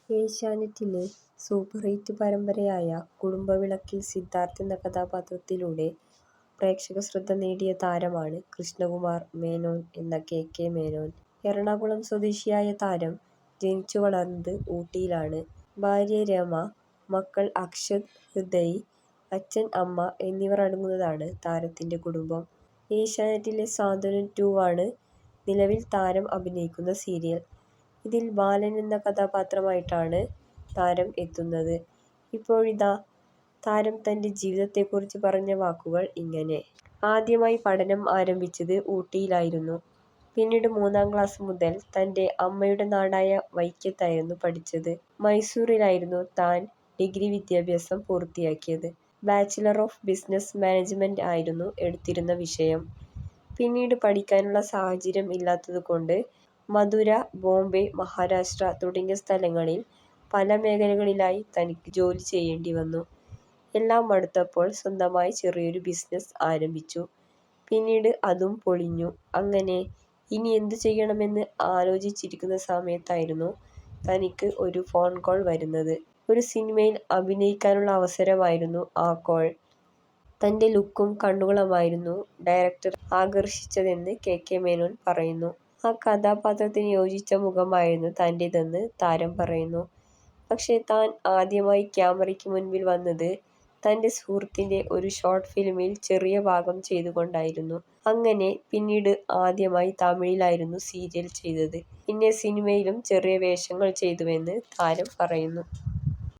ഏഷ്യാനെറ്റിലെ super hit പരമ്പരയായ കുടുംബവിളക്കിൽ Siddharth എന്ന കഥാപാത്രത്തിലൂടെ പ്രേക്ഷകശ്രദ്ധ നേടിയ താരമാണ് കൃഷ്ണകുമാർ മേനോൻ എന്ന കെ. മേനോൻ. എറണാകുളം സ്വദേശിയായ താരം ജനിച്ചു വളർന്നത് ഊട്ടിയിലാണ്. ഭാര്യ രമ, മക്കൾ അക്ഷത്, ഹൃദയ്, അച്ഛൻ, അമ്മ എന്നിവർ അടങ്ങുന്നതാണ് താരത്തിന്റെ കുടുംബം. ഏഷ്യാനെറ്റിലെ സാന്ത്വനം 2 ആണ് നിലവിൽ താരം അഭിനയിക്കുന്ന സീരിയൽ. ഇതിൽ ബാലൻ എന്ന കഥാപാത്രമായിട്ടാണ് താരം എത്തുന്നത്. ഇപ്പോഴിതാ താരം തന്റെ ജീവിതത്തെക്കുറിച്ച് പറഞ്ഞ വാക്കുകൾ ഇങ്ങനെ. ആദ്യമായി പഠനം ആരംഭിച്ചത് ഊട്ടിയിലായിരുന്നു. പിന്നീട് 3-ാം ക്ലാസ് മുതൽ തന്റെ അമ്മയുടെ നാടായ വൈക്കത്തായിരുന്നു പഠിച്ചത്. മൈസൂറിലായിരുന്നു താൻ ഡിഗ്രി വിദ്യാഭ്യാസം പൂർത്തിയാക്കിയത്. ബാച്ചിലർ ഓഫ് ബിസിനസ് മാനേജ്മെന്റ് ആയിരുന്നു എടുത്തിരുന്ന വിഷയം. പിന്നീട് പഠിക്കാനുള്ള സാഹചര്യം ഇല്ലാത്തതുകൊണ്ട് മധുര, ബോംബെ, മഹാരാഷ്ട്ര തുടങ്ങിയ സ്ഥലങ്ങളിൽ പല മേഖലകളിലായി തനിക്ക് ജോലി ചെയ്യേണ്ടി വന്നു. എല്ലാം മടുത്തപ്പോൾ സ്വന്തമായി ചെറിയൊരു ബിസിനസ് ആരംഭിച്ചു. പിന്നീട് അതും പൊളിഞ്ഞു. അങ്ങനെ ഇനി എന്തു ചെയ്യണമെന്ന് ആലോചിച്ചിരിക്കുന്ന സമയത്തായിരുന്നു തനിക്ക് ഒരു ഫോൺ കോൾ വരുന്നത്. ഒരു സിനിമയിൽ അഭിനയിക്കാനുള്ള അവസരമായിരുന്നു ആ കോൾ. തന്റെ ലുക്കും കണ്ണുകളുമായിരുന്നു ഡയറക്ടറെ ആകർഷിച്ചതെന്ന് കെ. മേനോൻ പറയുന്നു. ആ കഥാപാത്രത്തിന് യോജിച്ച മുഖമായിരുന്നു തന്റേതെന്ന് താരം പറയുന്നു. പക്ഷേ താൻ ആദ്യമായി ക്യാമറയ്ക്ക് മുൻപിൽ വന്നത് തന്റെ സുഹൃത്തിന്റെ ഒരു ഷോർട്ട് ഫിലിമിൽ ചെറിയ ഭാഗം ചെയ്തുകൊണ്ടായിരുന്നു. അങ്ങനെ പിന്നീട് ആദ്യമായി തമിഴിലായിരുന്നു സീരിയൽ ചെയ്തത്. പിന്നെ സിനിമയിലും ചെറിയ വേഷങ്ങൾ ചെയ്തുവെന്ന് താരം പറയുന്നു.